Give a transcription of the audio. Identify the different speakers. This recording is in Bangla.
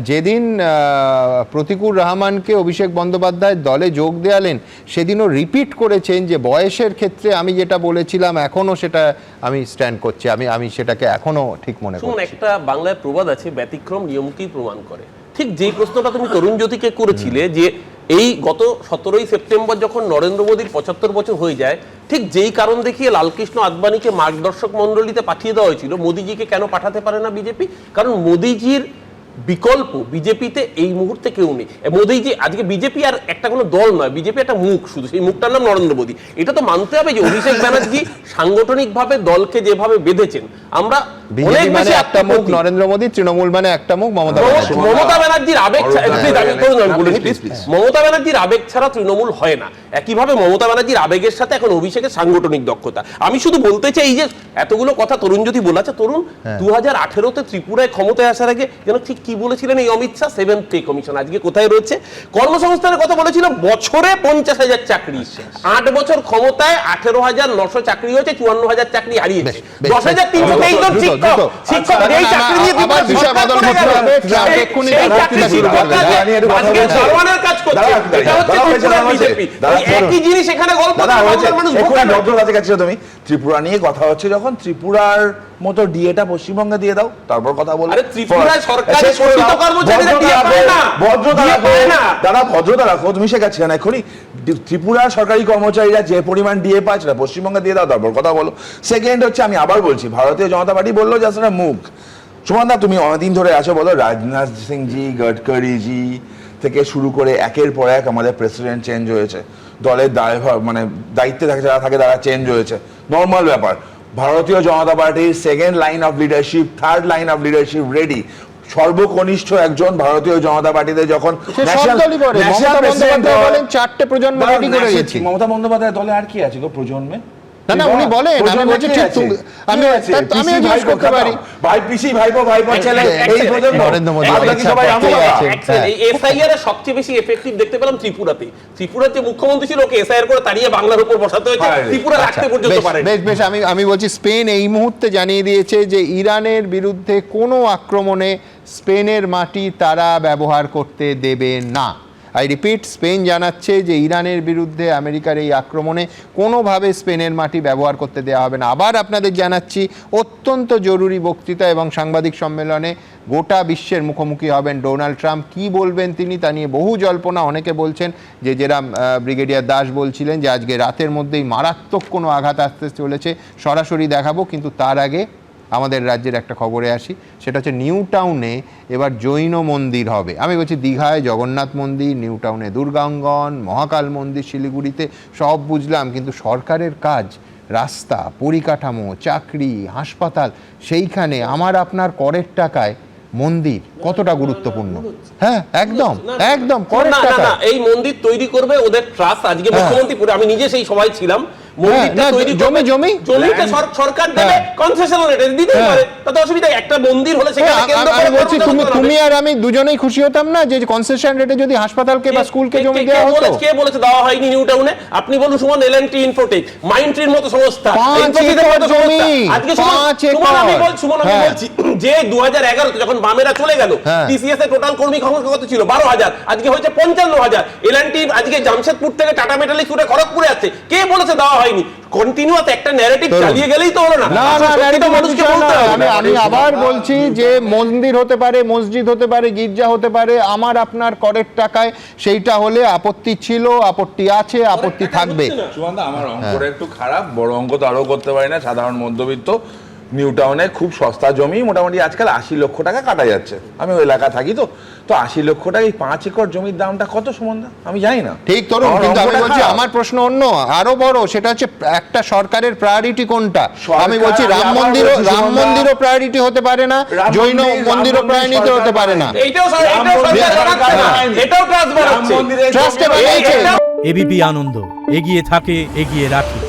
Speaker 1: যেদিন প্রতিকুর রহমানকে অভিষেক বন্দ্যোপাধ্যায় দলে যোগ দেয়ালেন সেদিনও রিপিট করেছেন যে বয়সের ক্ষেত্রে আমি যেটা বলেছিলাম এখনো সেটা আমি স্ট্যান্ড করছি, আমি সেটাকে এখনো ঠিক মনে করছি।
Speaker 2: একটা বাংলায় প্রবাদ আছে, ব্যতিক্রম নিয়মকেই প্রমাণ করে। ঠিক যেই প্রশ্নটা তুমি তরুণ জ্যোতিকে করেছিলে যে এই গত 17ই সেপ্টেম্বর যখন নরেন্দ্র মোদীর 75 বছর হয়ে যায়, ঠিক যেই কারণ দেখিয়ে লালকৃষ্ণ আদবানিকে মার্গদর্শক মন্ডলীতে পাঠিয়ে দেওয়া হয়েছিল, মোদীজিকে কেন পাঠাতে পারে না বিজেপি? কারণ মোদীজির বিকল্প বিজেপিতে এই মুহূর্তে কেউ নেই। মোদীজি আজকে বিজেপি আর একটা কোনো দল নয়, বিজেপি একটা মুখ, শুধু সেই মুখটার নাম নরেন্দ্র মোদী। এটা তো মানতে হবে যে অভিষেক ব্যানার্জি সাংগঠনিকভাবে দলকে যেভাবে বেঁধেছেন, আমরা
Speaker 1: বিজেপি মানে একটা মুখ নরেন্দ্র মোদী, তৃণমূল মানে একটা মুখ মমতা
Speaker 2: ব্যানার্জির আবেগ, মমতা ব্যানার্জির আবেগ ছাড়া তৃণমূল হয় না। একইভাবে মমতা ব্যানার্জির আবেগের সাথে এখন অভিষেকের সাংগঠনিক দক্ষতা। আমি শুধু বলতে চাই যে এতগুলো কথা তরুণ যদি বলেছে, তরুণ 2018-তে ত্রিপুরায় ক্ষমতায় আসার আগে যেন ঠিক কি বলেছিলেন এই Amit Shah, 7th pay commission আজকে কোথায় রয়েছে? কর্মসংস্থানের কথা বলেছিল, বছরে 50,000 চাকরি। 8 বছর ক্ষমতায় 18,900 চাকরি হয়েছে, 54,000 চাকরি হারিয়েছে। 10,323 জন শিক্ষক এই চাকরি নিয়ে কাজ করছে। একই জিনিস এখানে গল্প
Speaker 3: তুমি ত্রিপুরা নিয়ে কথা হচ্ছে, যখন ত্রিপুরার মতো ডিএটা পশ্চিমবঙ্গে দিয়ে দাও, তারপর কথা বলো। দাদা ভদ্রতা রাখো, তুমি শেখাচ্ছি না এখনই। ত্রিপুরার সরকারি কর্মচারীরা যে পরিমাণ ডিএ পায় সেটা পশ্চিমবঙ্গে দিয়ে দাও, তারপর কথা বলো। সেকেন্ড হচ্ছে, আমি আবার বলছি, ভারতীয় জনতা পার্টি বললো যে আসলে মুখ। সুমনদা, তুমি অনেকদিন ধরে আছো, বলো রাজনাথ সিং জি, গডকারি জি থেকে শুরু করে একের পর এক আমাদের প্রেসিডেন্ট চেঞ্জ হয়েছে, দলের মানে দায়িত্বে যারা থাকে তারা চেঞ্জ হয়েছে, নর্মাল ব্যাপার। ভারতীয় জনতা পার্টির second line of leadership, third line of leadership ready. সর্বকনিষ্ঠ একজন ভারতীয় জনতা পার্টিতে যখন
Speaker 1: চারটে প্রজন্ম রেডি করে গেছি।
Speaker 3: মমতা বন্দ্যোপাধ্যায় দলে আর কি আছে গো প্রজন্মে?
Speaker 1: না না, উনি বলেন, আমি বলছি ঠিক, আমি জিজ্ঞেস করতে পারি,
Speaker 3: ভাই পিসি ভাইপো ভাইপো ছেলে, এই প্রজন্ম
Speaker 1: নরেন্দ্র মোদী
Speaker 2: সবাই এসআইআর সবচেয়ে বেশি এফেক্টিভ দেখতে পেলাম ত্রিপুরাতে। ত্রিপুরার যে মুখ্যমন্ত্রী ছিল, ওকে এসআইআর করে তাড়িয়ে বাংলার উপর বসাতে হয়েছে, ত্রিপুরা রাখতে পর্যন্ত পারে।
Speaker 1: বেশ, আমি বলছি, স্পেন এই মুহূর্তে জানিয়ে দিয়েছে যে ইরানের বিরুদ্ধে কোনো আক্রমণে স্পেনের মাটি তারা ব্যবহার করতে দেবে না। আই রিপিট, স্পেন জানাচ্ছে যে ইরানের বিরুদ্ধে আমেরিকার এই আক্রমণে কোনোভাবে স্পেনের মাটি ব্যবহার করতে দেওয়া হবে না। আবার আপনাদের জানাচ্ছি, অত্যন্ত জরুরি বক্তৃতা এবং সাংবাদিক সম্মেলনে গোটা বিশ্বের মুখোমুখি হবেন ডোনাল্ড ট্রাম্প। কি বলবেন তিনি তা নিয়ে বহু জল্পনা। অনেকে বলছেন যে, যেরাম ব্রিগেডিয়ার দাস বলছিলেন যে আজকে রাতের মধ্যেই মারাত্মক কোনো আঘাত আসতে চলেছে, সরাসরি দেখাবো। কিন্তু তার আগে আমাদের রাজ্যের একটা খবরে আসি, সেটা হচ্ছে নিউ টাউনে এবার জৈন মন্দির হবে। আমি বলছি, দীঘায় জগন্নাথ মন্দির, নিউ টাউনে দুর্গাঙ্গন, মহাকাল মন্দির, শিলিগুড়িতে সব বুঝলাম, কিন্তু সরকারের কাজ, রাস্তা, পরিকাঠামো, চাকরি, হাসপাতাল, সেইখানে আমার আপনার করের টাকায় মন্দির কতটা গুরুত্বপূর্ণ। হ্যাঁ, একদম একদম করের টাকা।
Speaker 2: এই মন্দির তৈরি করবে ওদের ট্রাস্ট। আজকে মুখ্যমন্ত্রী, আমি নিজে সেই সবাই ছিলাম,
Speaker 1: তুমি আর আমি দুজনেই খুশি হতাম না যে কনসেশন রেটে যদি হাসপাতালকে বা স্কুলকে জমি দেওয়া হতো।
Speaker 2: কে বলেছে দেওয়া হয়নি নিউ টাউনে? আপনি বলুন সুমন, এলএনটি ইনফোটেক, মাইন্ডট্রির মতো সংস্থা, আমি বলছি যে 2011-তে যখন বামেরা চলে গেল, টিসিএস এর টোটাল কর্মী সংখ্যা কত ছিল? 12,000, আজকে হয়েছে 55,000। এলএনটি আজকে জামশেদপুর থেকে টাটা মেটালিক ছুটে খড়গপুরে আছে। কে বলেছে দেওয়া হয়নি? কন্টিনিউয়াস একটা ন্যারেটিভ চালিয়ে গেলেই তো হলো না।
Speaker 1: আমি আবার বলছি যে মন্দির হতে পারে, মসজিদ হতে পারে, গির্জা হতে পারে, আমার আপনার করের টাকায় সেইটা হলে আপত্তি ছিল, আপত্তি আছে, আপত্তি থাকবে।
Speaker 3: আমার অঙ্কটা একটু খারাপ, বড় অঙ্ক তো আরো করতে পারি না, সাধারণ মধ্যবিত্ত। নিউ টাউনে খুব সস্তা জমি, মোটামুটি আজকাল 80 লক্ষ টাকা কাটা যাচ্ছে। আমি ওই এলাকা থাকি, তো 80 লক্ষ টাকা, এই 5 একর জমির দামটা কত সুমনদা আমি জানি না।
Speaker 1: ঠিক তরুণ, কিন্তু আমি বলছি আমার প্রশ্ন অন্য, আরো বড়, সেটা হচ্ছে একটা সরকারের প্রায়োরিটি কোনটা। আমি বলছি রাম মন্দিরও প্রায়োরিটি হতে পারে না, জৈন মন্দিরও প্রায়োরিটি হতে পারে না।
Speaker 4: এবিপি আনন্দ, এগিয়ে থাকে, এগিয়ে রাখে।